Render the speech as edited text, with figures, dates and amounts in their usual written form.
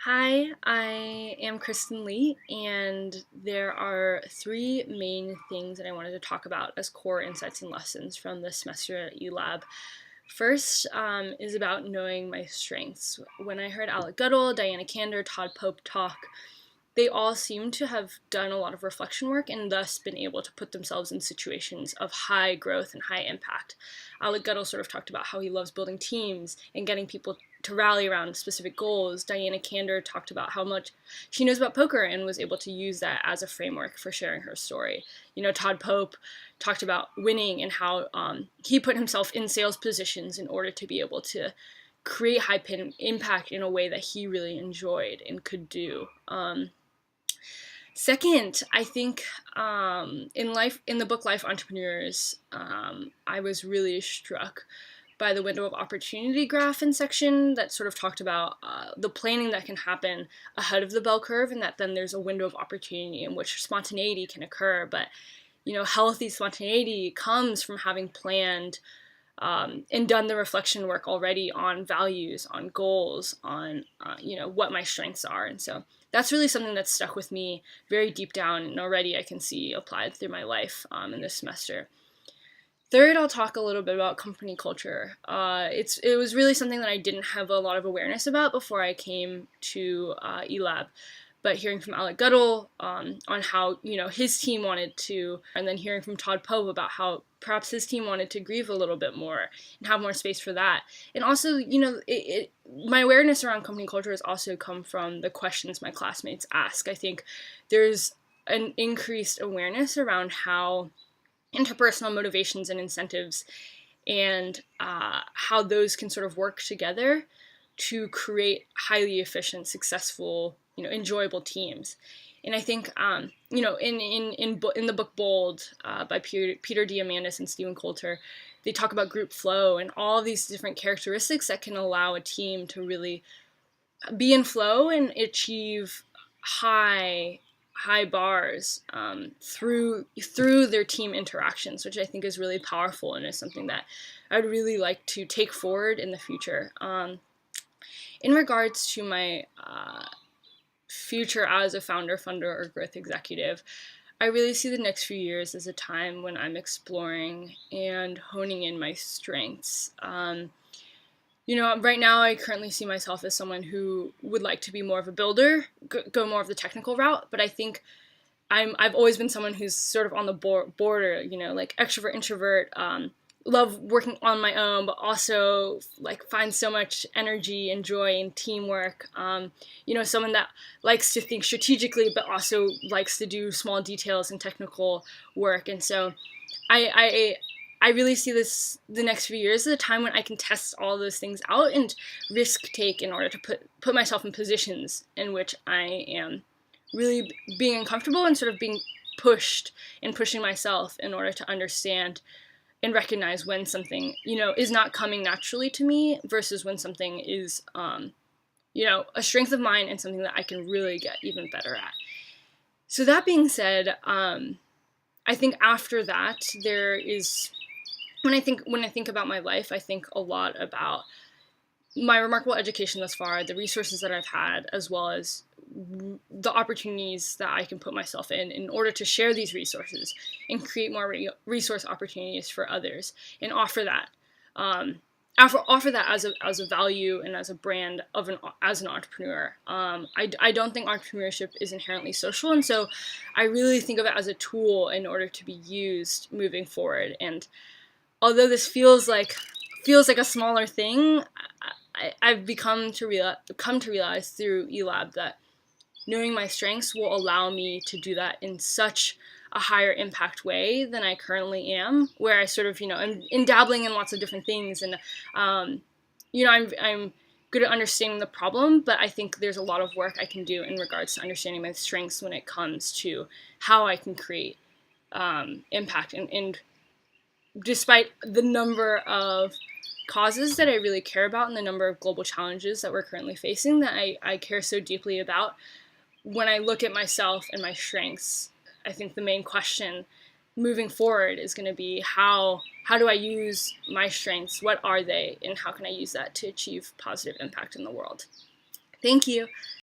Hi, I am Kristen Lee, and there are three main things that I wanted to talk about as core insights and lessons from this semester at eLab. First is about knowing my strengths. When I heard Alec Goodall, Diana Kander, Todd Pope talk, they all seem to have done a lot of reflection work and thus been able to put themselves in situations of high growth and high impact. Alec Goodall sort of talked about how he loves building teams and getting people to rally around specific goals. Diana Kander talked about how much she knows about poker and was able to use that as a framework for sharing her story. Todd Pope talked about winning and how he put himself in sales positions in order to be able to create high impact in a way that he really enjoyed and could do. Second, I think in the book Life Entrepreneurs, I was really struck by the window of opportunity graph in section that sort of talked about the planning that can happen ahead of the bell curve, and that then there's a window of opportunity in which spontaneity can occur. But healthy spontaneity comes from having planned and done the reflection work already on values, on goals, on what my strengths are. And so that's really something that's stuck with me very deep down, and already I can see applied through my life in this semester. Third, I'll talk a little bit about company culture. It was really something that I didn't have a lot of awareness about before I came to eLab. But hearing from Alec Goodall on how his team wanted to, and then hearing from Todd Pope about how perhaps his team wanted to grieve a little bit more and have more space for that. And also, my awareness around company culture has also come from the questions my classmates ask. I think there's an increased awareness around how interpersonal motivations and incentives and how those can sort of work together to create highly efficient, successful, enjoyable teams. And I think, in the book Bold by Peter Diamandis and Stephen Coulter, they talk about group flow and all these different characteristics that can allow a team to really be in flow and achieve high bars through their team interactions, which I think is really powerful and is something that I'd really like to take forward in the future. In regards to my future as a founder, funder, or growth executive, I really see the next few years as a time when I'm exploring and honing in my strengths. Right now I currently see myself as someone who would like to be more of a builder, go more of the technical route, but I think I've always been someone who's sort of on the border, like extrovert, introvert, love working on my own, but also like find so much energy and joy in teamwork. Someone that likes to think strategically, but also likes to do small details and technical work. And so I really see the next few years as a time when I can test all those things out and risk take in order to put myself in positions in which I am really being uncomfortable and sort of being pushed and pushing myself in order to understand and recognize when something is not coming naturally to me versus when something is a strength of mine and something that I can really get even better at. So that being said, I think after that there is, when I think about my life, I think a lot about my remarkable education thus far, the resources that I've had, as well as the opportunities that I can put myself in order to share these resources and create more resource opportunities for others, and offer that as a value and as a brand as an entrepreneur. I don't think entrepreneurship is inherently social, and so I really think of it as a tool in order to be used moving forward. And although this feels like a smaller thing, I've come to realize through eLab that knowing my strengths will allow me to do that in such a higher impact way than I currently am, where I sort of, I'm in dabbling in lots of different things, and, I'm good at understanding the problem, but I think there's a lot of work I can do in regards to understanding my strengths when it comes to how I can create impact. And despite the number of causes that I really care about and the number of global challenges that we're currently facing that I care so deeply about, when I look at myself and my strengths, I think the main question moving forward is going to be how do I use my strengths? What are they? And how can I use that to achieve positive impact in the world? Thank you.